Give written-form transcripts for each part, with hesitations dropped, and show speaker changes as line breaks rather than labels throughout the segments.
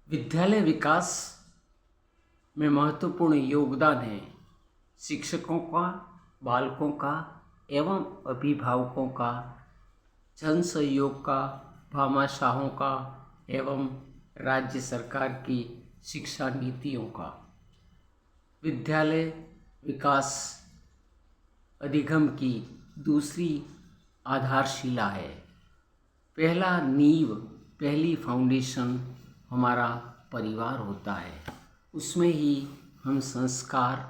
विद्यालय विकास में महत्वपूर्ण योगदान है शिक्षकों का, बालकों का एवं अभिभावकों का, जन सहयोग का, भामाशाहों का एवं राज्य सरकार की शिक्षा नीतियों का। विद्यालय विकास अधिगम की दूसरी आधारशिला है। पहला नींव, पहली फाउंडेशन हमारा परिवार होता है। उसमें ही हम संस्कार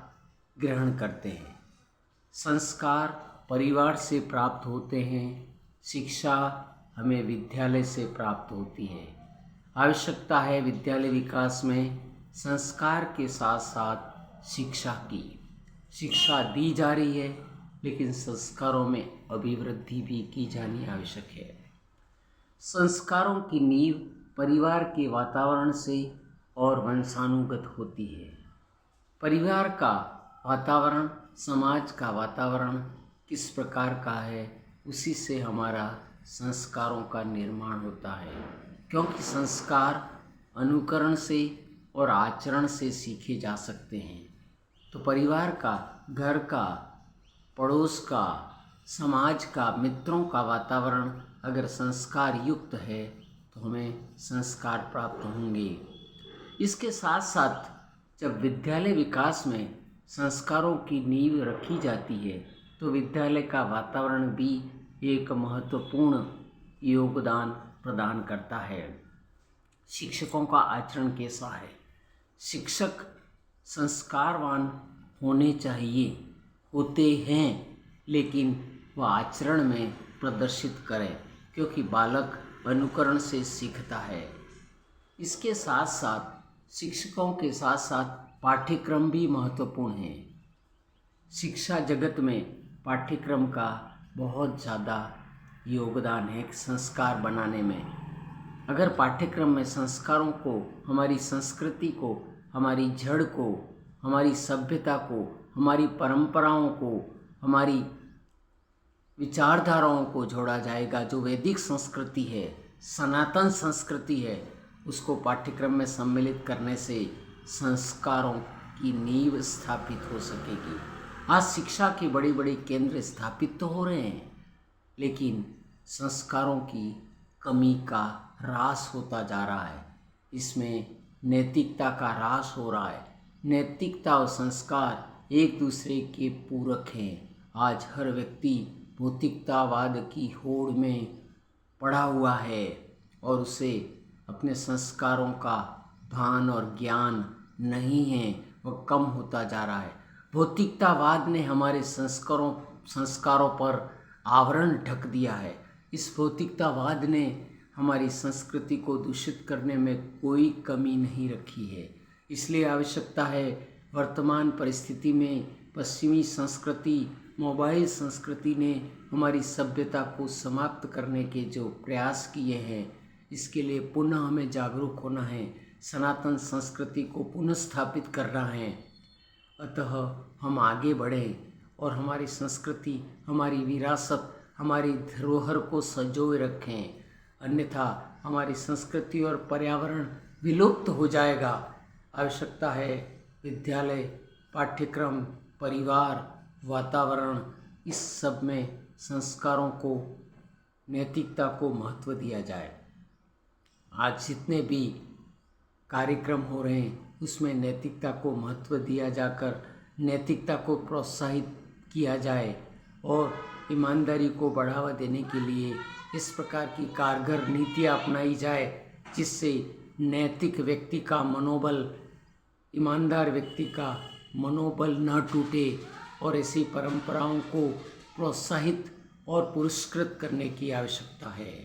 ग्रहण करते हैं। संस्कार परिवार से प्राप्त होते हैं, शिक्षा हमें विद्यालय से प्राप्त होती है। आवश्यकता है विद्यालय विकास में संस्कार के साथ साथ शिक्षा की। शिक्षा दी जा रही है लेकिन संस्कारों में अभिवृद्धि भी की जानी आवश्यक है। संस्कारों की नींव परिवार के वातावरण से और वंशानुगत होती है। परिवार का वातावरण, समाज का वातावरण किस प्रकार का है, उसी से हमारा संस्कारों का निर्माण होता है। क्योंकि संस्कार अनुकरण से और आचरण से सीखे जा सकते हैं। तो परिवार का, घर का, पड़ोस का, समाज का, मित्रों का वातावरण अगर संस्कार युक्त है तो हमें संस्कार प्राप्त होंगे। इसके साथ साथ जब विद्यालय विकास में संस्कारों की नींव रखी जाती है तो विद्यालय का वातावरण भी एक महत्वपूर्ण योगदान प्रदान करता है। शिक्षकों का आचरण कैसा है? शिक्षक संस्कारवान होने चाहिए, होते हैं, लेकिन वह आचरण में प्रदर्शित करें, क्योंकि बालक अनुकरण से सीखता है। इसके साथ साथ शिक्षकों के साथ साथ पाठ्यक्रम भी महत्वपूर्ण है। शिक्षा जगत में पाठ्यक्रम का बहुत ज़्यादा योगदान है संस्कार बनाने में। अगर पाठ्यक्रम में संस्कारों को, हमारी संस्कृति को, हमारी जड़ को, हमारी सभ्यता को, हमारी परंपराओं को, हमारी विचारधाराओं को जोड़ा जाएगा, जो वैदिक संस्कृति है, सनातन संस्कृति है, उसको पाठ्यक्रम में सम्मिलित करने से संस्कारों की नींव स्थापित हो सकेगी। आज शिक्षा के बड़े बड़े केंद्र स्थापित तो हो रहे हैं, लेकिन संस्कारों की कमी का ह्रास होता जा रहा है। इसमें नैतिकता का ह्रास हो रहा है। नैतिकता और संस्कार एक दूसरे के पूरक हैं। आज हर व्यक्ति भौतिकतावाद की होड़ में पड़ा हुआ है और उसे अपने संस्कारों का भान और ज्ञान नहीं है, वह कम होता जा रहा है। भौतिकतावाद ने हमारे संस्कारों पर आवरण ढक दिया है। इस भौतिकतावाद ने हमारी संस्कृति को दूषित करने में कोई कमी नहीं रखी है। इसलिए आवश्यकता है वर्तमान परिस्थिति में पश्चिमी संस्कृति, मोबाइल संस्कृति ने हमारी सभ्यता को समाप्त करने के जो प्रयास किए हैं, इसके लिए पुनः हमें जागरूक होना है। सनातन संस्कृति को पुनः स्थापित करना है। अतः हम आगे बढ़ें और हमारी संस्कृति, हमारी विरासत, हमारी धरोहर को संजोए रखें। अन्यथा हमारी संस्कृति और पर्यावरण विलुप्त हो जाएगा। आवश्यकता है विद्यालय, पाठ्यक्रम, परिवार, वातावरण, इस सब में संस्कारों को, नैतिकता को महत्व दिया जाए। आज जितने भी कार्यक्रम हो रहे हैं उसमें नैतिकता को महत्व दिया जाकर नैतिकता को प्रोत्साहित किया जाए और ईमानदारी को बढ़ावा देने के लिए इस प्रकार की कारगर नीतियाँ अपनाई जाए, जिससे नैतिक व्यक्ति का मनोबल, ईमानदार व्यक्ति का मनोबल न टूटे और ऐसी परंपराओं को प्रोत्साहित और पुरस्कृत करने की आवश्यकता है।